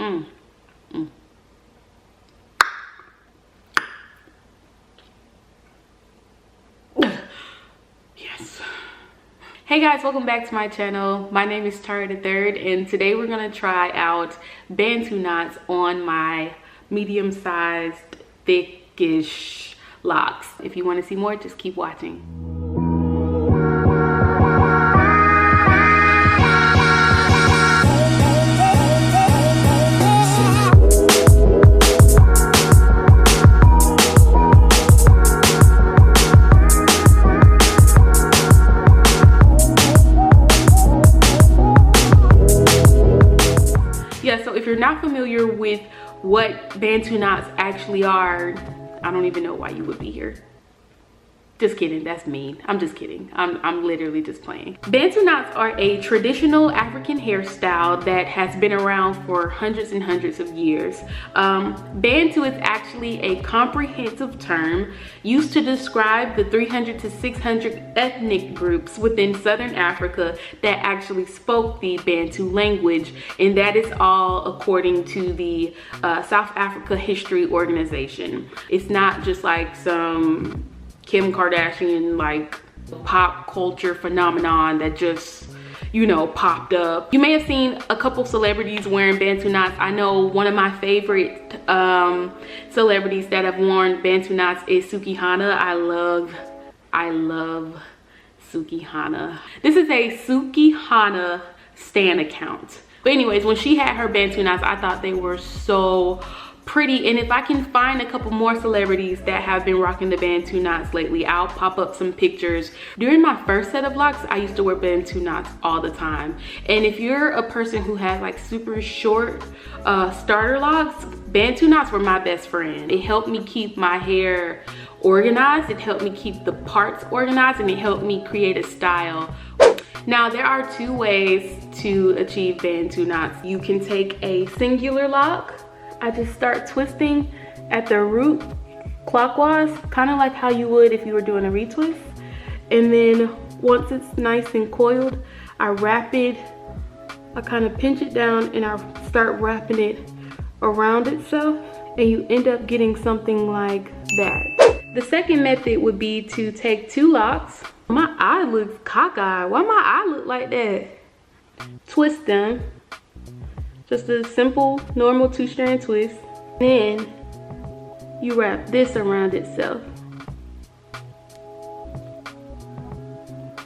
Yes. Hey guys, welcome back to my channel. My name is Tara the Third, and today we're gonna try out Bantu knots on my medium-sized, thickish locks. If you want to see more, just keep watching. Yeah, so if you're not familiar with what Bantu knots actually are, I don't even know why you would be here. Just kidding, that's mean. I'm just kidding. I'm literally just playing. Bantu knots are a traditional African hairstyle that has been around for hundreds and hundreds of years. Bantu is actually a comprehensive term used to describe the 300 to 600 ethnic groups within Southern Africa that actually spoke the Bantu language, and that is all according to the South Africa History Organization. It's not just like some Kim Kardashian like pop culture phenomenon that just, you know, popped up. You may have seen a couple celebrities wearing Bantu knots. I know one of my favorite celebrities that have worn Bantu knots is Sukihana. I love Sukihana. This is a Sukihana stan account. But anyways, when she had her Bantu knots, I thought they were so pretty, and if I can find a couple more celebrities that have been rocking the Bantu knots lately, I'll pop up some pictures. During my first set of locks, I used to wear Bantu knots all the time, and if you're a person who has like super short starter locks, Bantu knots were my best friend. It helped me keep my hair organized, it helped me keep the parts organized, and it helped me create a style. Now, there are two ways to achieve Bantu knots. You can take a singular lock. I just start twisting at the root clockwise, kind of like how you would if you were doing a retwist. And then once it's nice and coiled, I wrap it, I kind of pinch it down and I start wrapping it around itself, and you end up getting something like that. The second method would be to take two locks. My eye looks cockeyed. Why my eye look like that? Twist them. Just a simple, normal 2-strand twist. Then you wrap this around itself.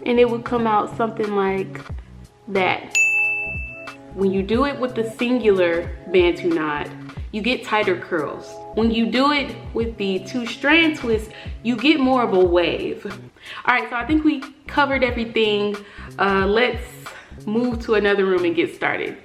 And it would come out something like that. When you do it with the singular Bantu knot, you get tighter curls. When you do it with the 2-strand twist, you get more of a wave. All right, so I think we covered everything. Let's move to another room and get started.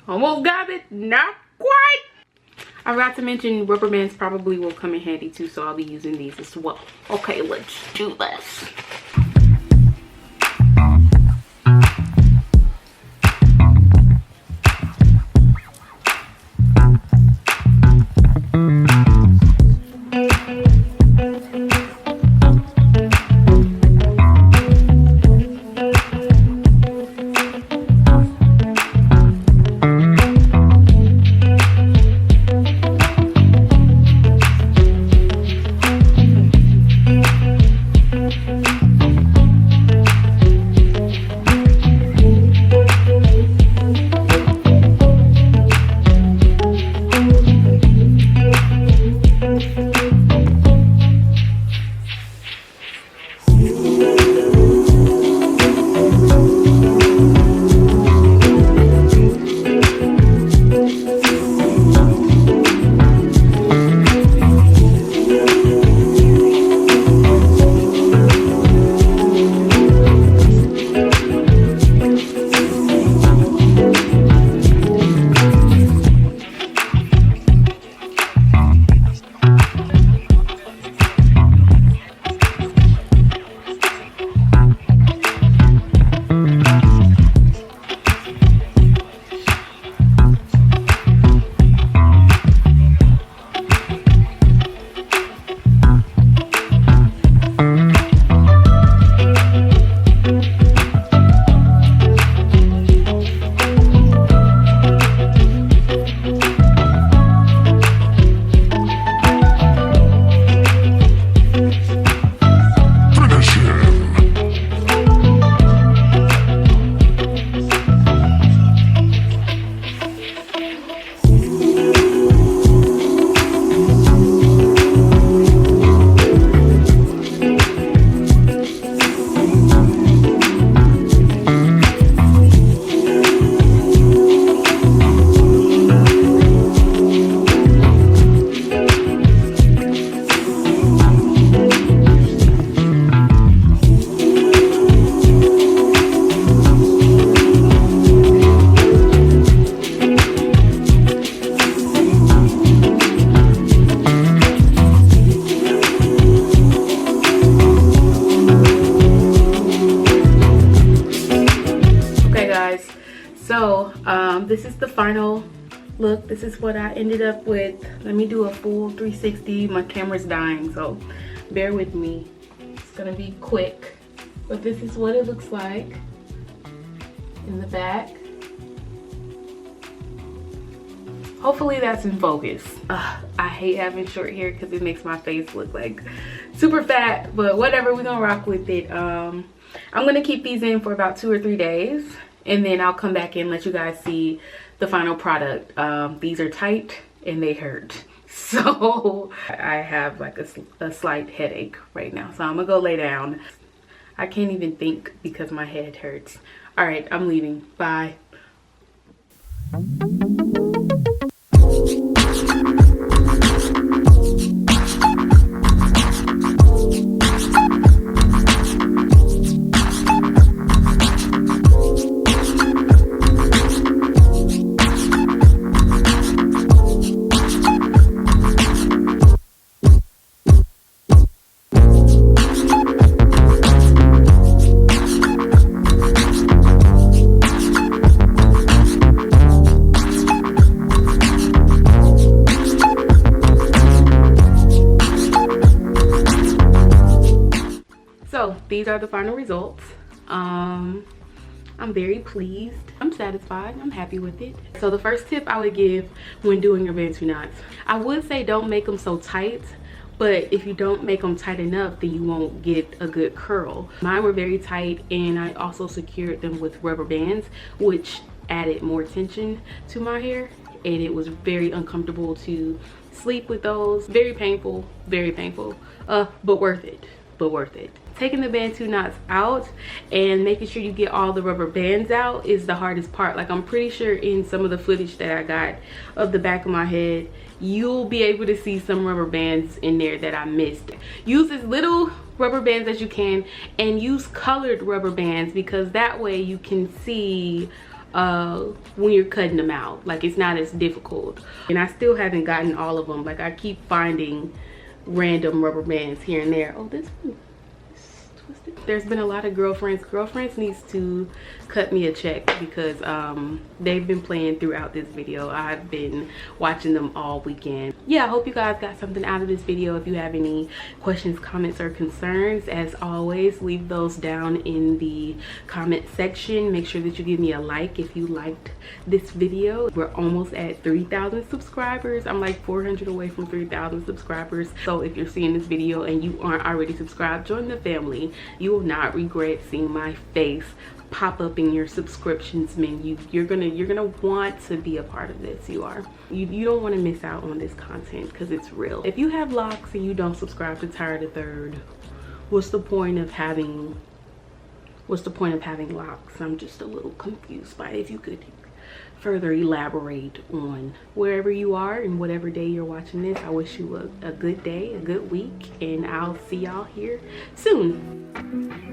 Almost got it, not quite. I forgot to mention rubber bands probably will come in handy too, so I'll be using these as well. Okay, let's do this. guys. So this is the final look. This is what I ended up with. Let me do a full 360. My camera's dying, so bear with me. It's gonna be quick, but this is what it looks like in the back. Hopefully that's in focus. I hate having short hair because it makes my face look like super fat, but whatever, we're gonna rock with it. I'm gonna keep these in for about 2 or 3 days, and then I'll come back and let you guys see the final product. These are tight and they hurt. So I have like a slight headache right now. So I'm gonna go lay down. I can't even think because my head hurts. All right, I'm leaving. Bye. So these are the final results. I'm very pleased. I'm satisfied. I'm happy with it. So the first tip I would give when doing your Bantu knots, I would say don't make them so tight, but if you don't make them tight enough, then you won't get a good curl. Mine were very tight, and I also secured them with rubber bands, which added more tension to my hair, and it was very uncomfortable to sleep with those. Very painful, but worth it. Taking the Bantu knots out and making sure you get all the rubber bands out is the hardest part. Like, I'm pretty sure in some of the footage that I got of the back of my head, you'll be able to see some rubber bands in there that I missed. Use as little rubber bands as you can, and use colored rubber bands, because that way you can see when you're cutting them out. Like, it's not as difficult. And I still haven't gotten all of them. Like, I keep finding random rubber bands here and there. Oh, this one is twisted. There's been a lot of girlfriends needs to cut me a check, because they've been playing throughout this video. I've been watching them all weekend. Yeah, I hope you guys got something out of this video. If you have any questions, comments, or concerns, as always, leave those down in the comment section. Make sure that you give me a like if you liked this video. We're almost at 3,000 subscribers. I'm like 400 away from 3,000 subscribers. So if you're seeing this video and you aren't already subscribed, join the family. You will not regret seeing my face pop up in your subscriptions menu. You're gonna want to be a part of this. You don't want to miss out on this content, because it's real. If you have locks and you don't subscribe to Tyra the Third, what's the point of having locks? I'm just a little confused by it. If you could further elaborate on wherever you are and whatever day you're watching this, I wish you a good day, a good week, and I'll see y'all here soon.